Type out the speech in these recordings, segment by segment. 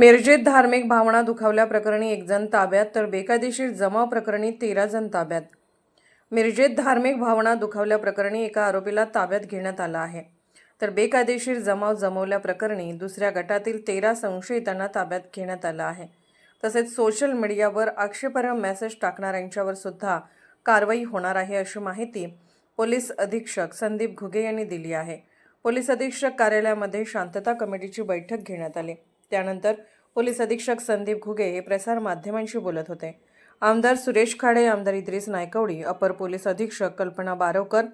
मिरजेत धार्मिक भावना दुखावल्याप्रकरणी 1 जण ताब्यात तर बेकायदेशीर जमाव प्रकरणी 13 जण ताब्यात। मिरजेत धार्मिक भावना दुखावल्याप्रकरणी एका आरोपीला ताब्यात घेण्यात आलं आहे, तर बेकायदेशीर जमाव जमवल्याप्रकरणी दुसऱ्या गटातील 13 संशयितांना ताब्यात घेण्यात आलं आहे। तसेच सोशल मीडियावर आक्षेपार्ह मेसेज टाकणाऱ्यांच्यावर सुद्धा कारवाई होणार आहे, अशी माहिती पोलीस अधीक्षक संदीप घुगे यांनी दिली आहे। पोलीस अधीक्षक कार्यालयामध्ये शांतता कमिटीची बैठक घेण्यात आली। त्यानंतर पोलीस अधीक्षक संदीप घुगे हे प्रसार माध्यमांशी बोलत होते। आमदार सुरेश खाडे, आमदार इद्रिस नायकवडी, अपर पोलीस अधीक्षक कल्पना बारवकर,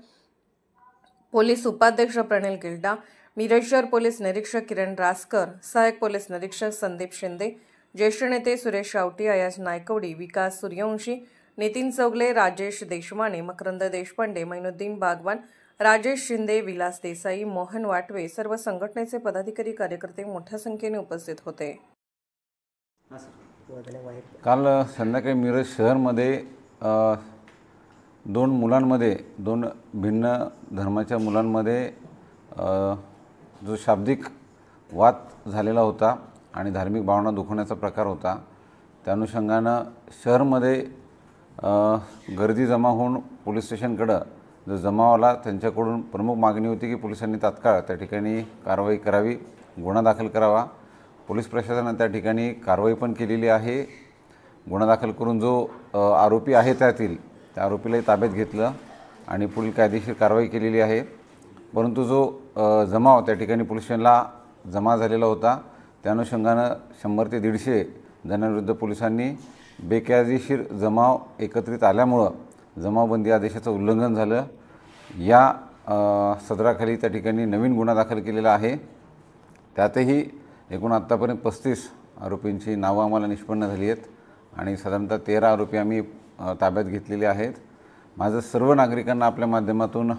पोलीस उपाध्यक्ष प्रणिल गिल्डा, मिरज शहर पोलीस निरीक्षक किरण रासकर, सहायक पोलीस निरीक्षक संदीप शिंदे, ज्येष्ठ नेते सुरेश रावटी, अयाज नायकवडी, विकास सूर्यवंशी, नितीन चौगले, राजेश देशमाने, मकरंद देशपांडे, मैनुद्दीन बागवान, राजेश शिंदे, विलास देसाई, मोहन वाटवे, सर्व संघटनेचे पदाधिकारी कार्यकर्ते मोठ्या संख्येने उपस्थित होते। काल संध्याकाळी मिरज शहरमध्ये 2 मुलांमध्ये 2 भिन्न धर्माच्या मुलांमध्ये जो शाब्दिक वाद झालेला होता आणि धार्मिक भावना दुखवण्याचा प्रकार होता, त्या अनुषंगानं शहरमध्ये गर्दी जमा होऊन पोलीस स्टेशनकडे जो जमाव आला, त्यांच्याकडून प्रमुख मागणी होती की पोलिसांनी तात्काळ त्या ठिकाणी कारवाई करावी, गुन्हा दाखल करावा। पोलीस प्रशासनाने त्या ठिकाणी कारवाई पण केलेली आहे। गुन्हा दाखल करून जो आरोपी आहे त्या आरोपीलाही ताब्यात घेतलं आणि पुढील कायदेशीर कारवाई केलेली आहे। परंतु जो जमाव त्या ठिकाणी पोलीस स्टेशनला जमा झालेला होता, त्या अनुषंगानं 100 ते 150 जणांविरुद्ध पोलिसांनी बेकायदेशीर जमाव एकत्रित आल्यामुळं जमावबंदी आदेशाचं उल्लंघन झालं। या सदराखाली त्या ठिकाणी नवीन गुन्हा दाखल केलेला आहे। त्यातही एकूण आत्तापर्यंत 35 आरोपींची नावं आम्हाला निष्पन्न झाली आहेत आणि साधारणतः 13 आरोपी आम्ही ताब्यात घेतलेले आहेत। माझं सर्व नागरिकांना आपल्या माध्यमातून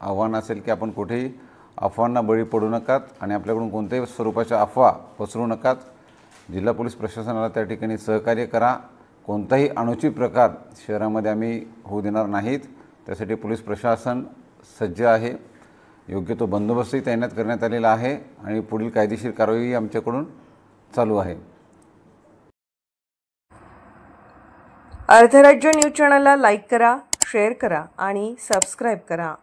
आव्हान असेल की आपण कुठेही अफवांना बळी पडू नकात आणि आपल्याकडून कोणत्याही स्वरूपाच्या अफवा पसरू नकात। जिल्हा पोलीस प्रशासनाला त्या ठिकाणी सहकार्य करा। कोणताही अनुचित प्रकार शहरामध्ये आम्ही होऊ देणार नाहीत। त्यासाठी पोलीस प्रशासन सज्ज आहे। योग्य तो बंदोबस्तही तैनात करण्यात आलेला आहे आणि पुढील कायदेशीर कारवाई आमच्याकडून चालू आहे। अर्धराज्य न्यूज चॅनलला लाईक करा, शेअर करा आणि सबस्क्राईब करा।